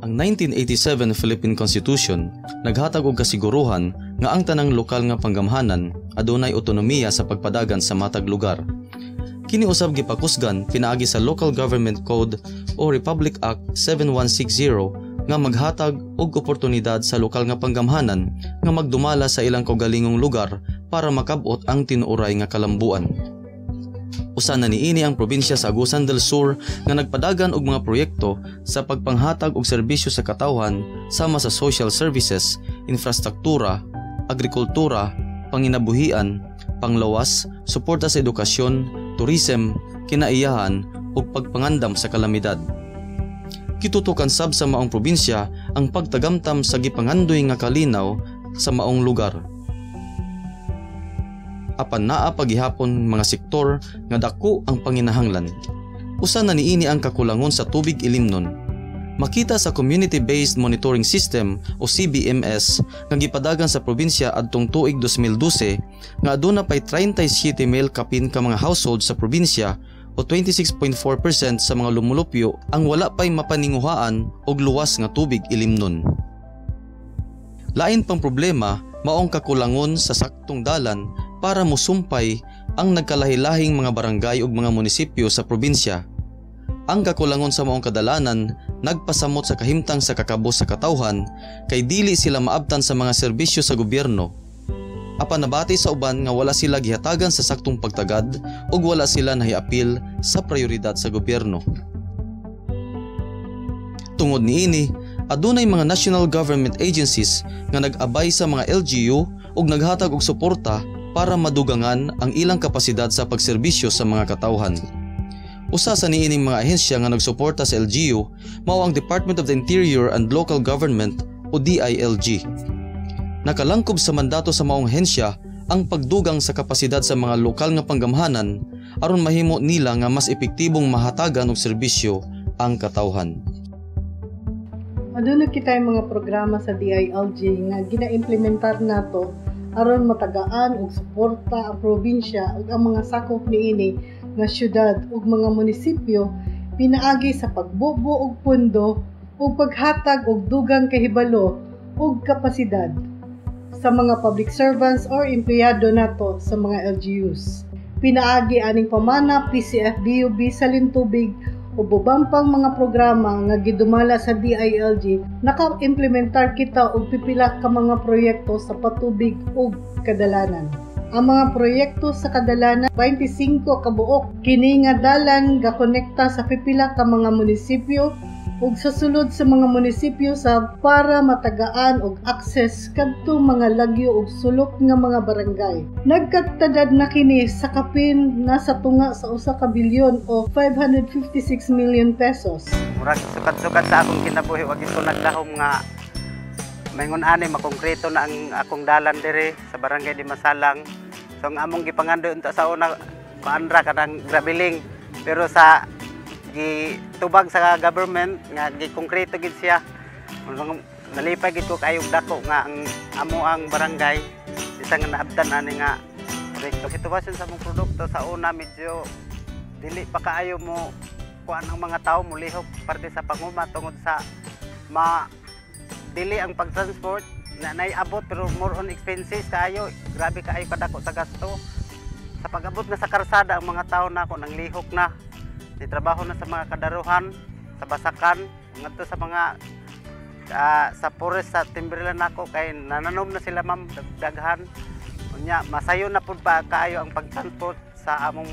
Ang 1987 Philippine Constitution naghatag og kasiguruhan nga ang tanang lokal nga panggamhanan adunay otonomiya sa pagpadagan sa matag lugar. Kini usab gipakusgan pinaagi sa Local Government Code o Republic Act 7160 nga maghatag og oportunidad sa lokal nga panggamhanan nga magdumala sa ilang kaugalingong lugar para makab-ot ang tinuoray nga kalambuan. Usa na niini ang probinsya sa Agusan del Sur nga nagpadagan og mga proyekto sa pagpanghatag og serbisyo sa katawhan sama sa social services, infrastruktura, agrikultura, panginabuhian, panglawas, suporta sa edukasyon, tourism, kinaiyahan ug pagpangandam sa kalamidad. Kitutukan sab sa maong probinsya ang pagtagamtam sa gipangandoy nga kalinaw sa maong lugar. Apan naa pagihapon mga sektor nga dako ang panginahanglan. Usa na niini ang kakulangon sa tubig ilimnon. Makita sa Community-Based Monitoring System o CBMS nga gipadagan sa probinsya adtong tuig 2012 nga aduna pay 37,000 kapin ka mga household sa probinsya o 26.4% sa mga lumulupyo ang wala pay mapaninguhaan og luwas nga tubig ilimnon. Lain pang problema maong kakulangon sa saktong dalan para mosumpay ang nagkalahilahing mga barangay ug mga munisipyo sa probinsya. Ang kakulangon sa maong kadalanan nagpasamot sa kahimtang sa kakabos sa katawhan kay dili sila maabtan sa mga serbisyo sa gobyerno. Apan nabati sa uban nga wala sila gihatagan sa saktong pagtagad ug wala sila nahiapil sa prioridad sa gobyerno. Tungod niini, adunay mga national government agencies nga nag-abay sa mga LGU ug naghatag og suporta para madugangan ang ilang kapasidad sa pagserbisyo sa mga katawhan. Usa sa niining mga ahensya nga nagsuporta sa LGU mao ang Department of the Interior and Local Government o DILG. Nakalangkob sa mandato sa maong ahensya ang pagdugang sa kapasidad sa mga lokal nga panggamhanan aron mahimo nila nga mas epektibong mahatagan og serbisyo ang katawhan. Aduna kitay mga programa sa DILG nga gina-implementar nato aron matagaan og suporta ang probinsya ug ang mga sakop niini nga syudad ug mga munisipyo pinaagi sa pagbubo og pondo ug paghatag og dugang kahibalo ug kapasidad sa mga public servants or empleyado nato sa mga LGUs. Pinaagi aning pamana PCFDUB sa lintubig ug ubang pang mga programa nga gidumala sa DILG, naka-implementar kita og pipila ka mga proyekto sa patubig ug kadalanan. Ang mga proyekto sa kadalanan 25 ka buok kini nga dalan gakonekta sa pipila ka mga munisipyo ug sa sulod sa mga munisipyo sa para matagaan og akses kadto mga lagyo ug sulok nga mga barangay. Nagkatadad na kini sa kapin nasa tunga sa 1 ka bilyon o 556 million pesos. Murag sukat-sukat sa akong kinabuhi wag ito naglahom nga maingon ani makongkreto na ang akong dalan dire sa barangay Di Masalang. So ang among gipangando unta sa una paandra kanang grabeling pero sa gitubag sa government nga gikongkreto gid siya. Nalipay gid ko kayog dako nga ang amo ang barangay isa nga naabtan ani nga proyekto. Sitwasyon sa mong produkto sa una medyo dili pa kaayo mo kuan ang mga tao mulihok parte sa panguma tungod sa dili ang pagtransport na naiabot pero more on expenses kaayo, grabe kaayo kadako sa gasto. Sa pag-abot na sa karsada ang mga tao nako nang lihok na. Di trabaho na sa mga kadaruhan, sa basakan, ngadto sa mga sa forest sa timberland nako kay nananom na sila ma'am daghan. Unya masayo na pud pa kaayo ang pagtransport sa among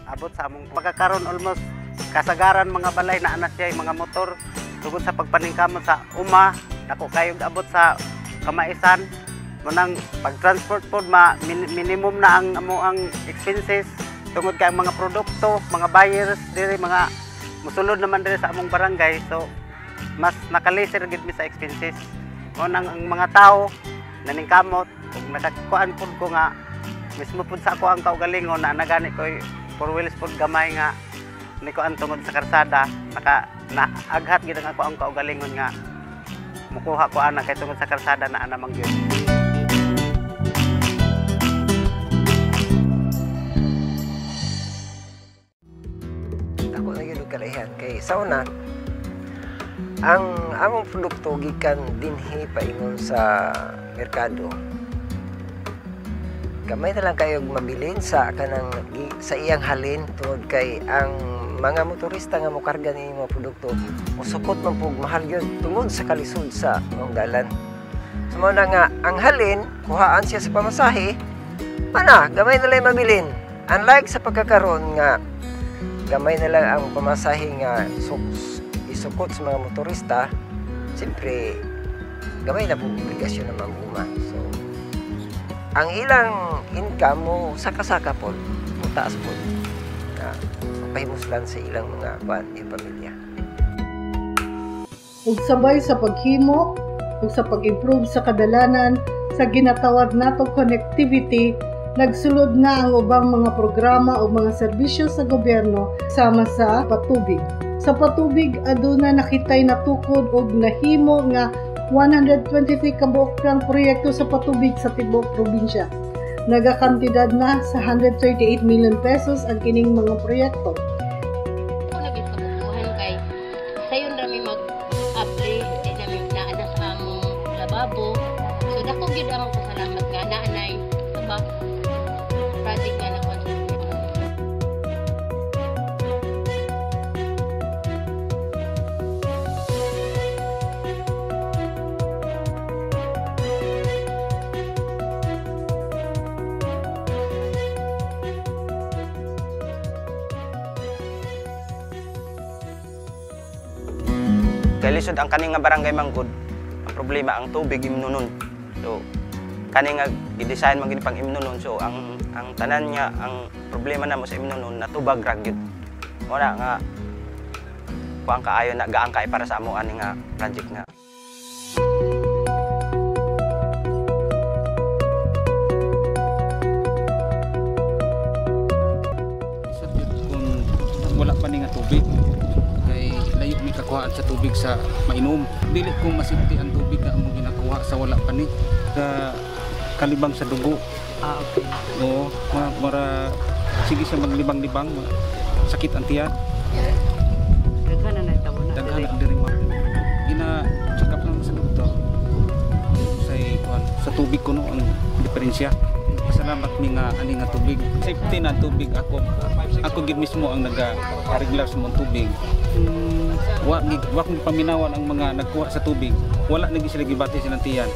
abot sa among pagkakaron almost kasagaran mga balay na ana siya mga motor tungod sa pagpaningkamot sa uma nako kayo abot sa kamaisan mo nang pagtransport pod minimum na ang amo ang expenses tungod kay ang mga produkto mga buyers diri mga musulod naman diri sa among barangay so mas nakaleser gid mi sa expenses mo nang ang mga tao naningkamot ug nakakuan pod ko nga mismo pod sa ako ang kaugalingon na nagani ko four wheels pod gamay nga niko ang tungod sa karsada naaghat gid ang ako ang kaugalingon nga mukuha ko ana kay tungod sa karsada na ana mang gyud. Ako na gyud kalahian kay sa una ang among produkto gikan dinhi paingon sa merkado. Gamay na lang kayo mabilin sa kanang sa iyang halin tungod kay ang mga motorista nga mokarga ni mga produkto musukot man pug mahal yun tungod sa kalisod sa mga dalan. So mao na nga ang halin kuhaan siya sa pamasahe, mana gamay na lang mabilin. Unlike sa pagkakaroon nga gamay na lang ang pamasahe nga isukot sa mga motorista, siyempre gamay na pong obligasyon ng maguma. So, ang ilang income mo saka-saka po, mutaas po na pahimuslan sa ilang mga pamilya. Ug sabay sa paghimo ug sa pag-improve sa kadalanan sa ginatawag natong connectivity, nagsulod na ang ubang mga programa o mga serbisyo sa gobyerno sama sa patubig. Sa patubig, aduna nakitay natukod og nahimo nga 123 kabuok kang proyekto sa patubig sa tibuok probinsya. Nagakantidad na sa 138 million pesos ang kining mga proyekto. Lagi kabubuhan kay sayon rami mag-apply kay namin naana sa among lababo. So dako gyud ang pasalamat nga naanay sa project nga na Kay lisod ang kaning nga barangay Manggod, ang problema ang tubig imnunon. So kani nga i-design man gid pang imnunon, so ang tanan niya ang problema namo sa imnunon natubag ra gyud. Wala nga kuang kaayo na gaang kay para sa amo ani nga project nga. Kung wala pa ni nga tubig kay layo mi kakuhaan sa tubig sa mainom, dili ko masinti ang tubig nga among ginakuha sa wala pa ni ka kalibang sa dugo. Okay. Oo, mara sige siya maglibang-libang, sakit ang tiyan. Daghan na tabo na. Daghan na diri ma. Gina-check up lang sa doktor. Sa tubig ko no ang diferensya. Salamat mi nga ani nga tubig. Safety na tubig ako gid mismo ang naga-regular sa mong tubig. Wa kong paminawan ang mga nagkuha sa tubig. Wala na sila gibati silang tiyan.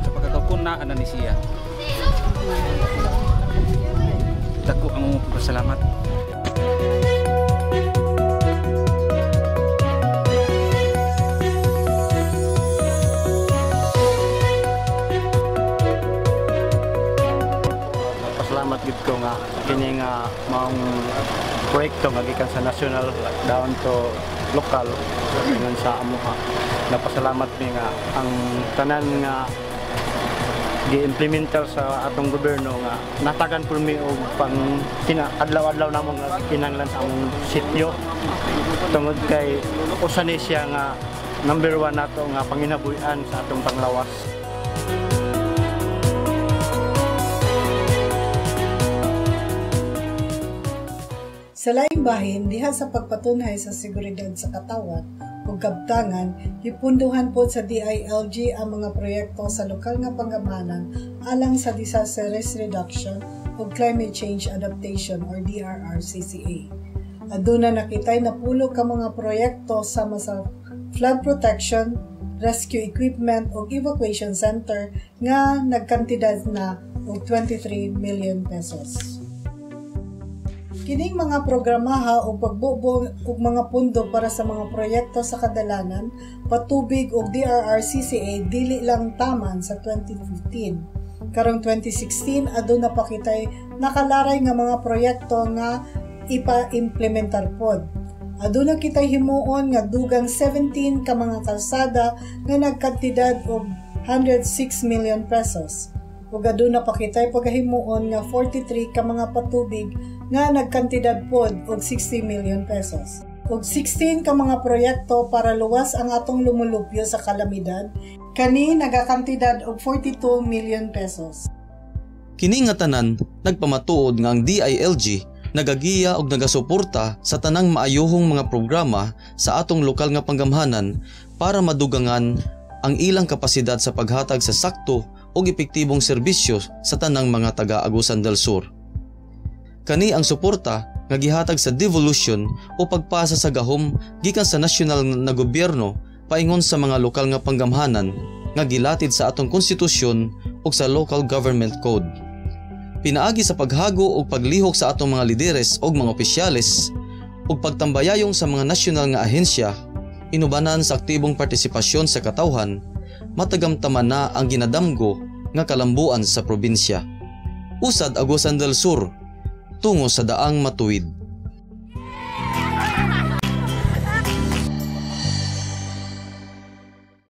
Sa pagkakakon na ana ni siya. Dako ang pasalamat. Pasalamat gid ko nga kini nga maong proyekto nga gikan sa national down to lokal ngan sa amuha. Napasalamat mi nga ang tanan nga gi-implementar sa atong gobyerno nga natagan po mi og pang adlaw-adlaw namo nga kinahanglan sa among sityo tungod kay usa ni siya nga number 1 nato nga panginabuhi-an sa atong panglawas. Sa laing bahin, diha sa pagpatunhay sa seguridad sa katawan ug kabtangan, gipunduhan po sa DILG ang mga proyekto sa lokal nga panggamanan alang sa disaster risk reduction ug climate change adaptation or DRRCCA. Aduna nakitay napulo ka mga proyekto sama sa flood protection, rescue equipment ug evacuation center nga nagkantidad na og 23 million pesos. Kining mga programaha o pagbubong ug mga pundo para sa mga proyekto sa kadalanan, patubig ug DRRCCA dili lang taman sa 2015. Karong 2016 aduna pa kitay nakalaray nga mga proyekto nga ipa-implementar pod. Aduna kitay himuon nga dugang 17 ka mga kalsada nga nagkantidad og 106 million pesos. Ug aduna pa kitay pagahimuon nga 43 ka mga patubig nga nagkantidad pod og 60 million pesos. Ug 16 ka mga proyekto para luwas ang atong lumulupyo sa kalamidad, kani nagakantidad og 42 million pesos. Kini nga tanan nagpamatuod nga ang DILG nagagiya og nagasuporta sa tanang maayohong mga programa sa atong lokal nga panggamhanan para madugangan ang ilang kapasidad sa paghatag sa sakto ug epektibong serbisyo sa tanang mga taga Agusan del Sur. Kani ang suporta nga gihatag sa devolution o pagpasa sa gahom gikan sa nasyonal na gobyerno paingon sa mga lokal nga panggamhanan nga gilatid sa atong konstitusyon ug sa local government code. Pinaagi sa paghago ug paglihok sa atong mga lideres ug mga opisyales ug pagtambayayong sa mga nasyonal nga ahensya, inubanan sa aktibong partisipasyon sa katawhan, matagamtaman na ang ginadamgo nga kalambuan sa probinsya. Usad Agusan del Sur, tungo sa daang matuwid.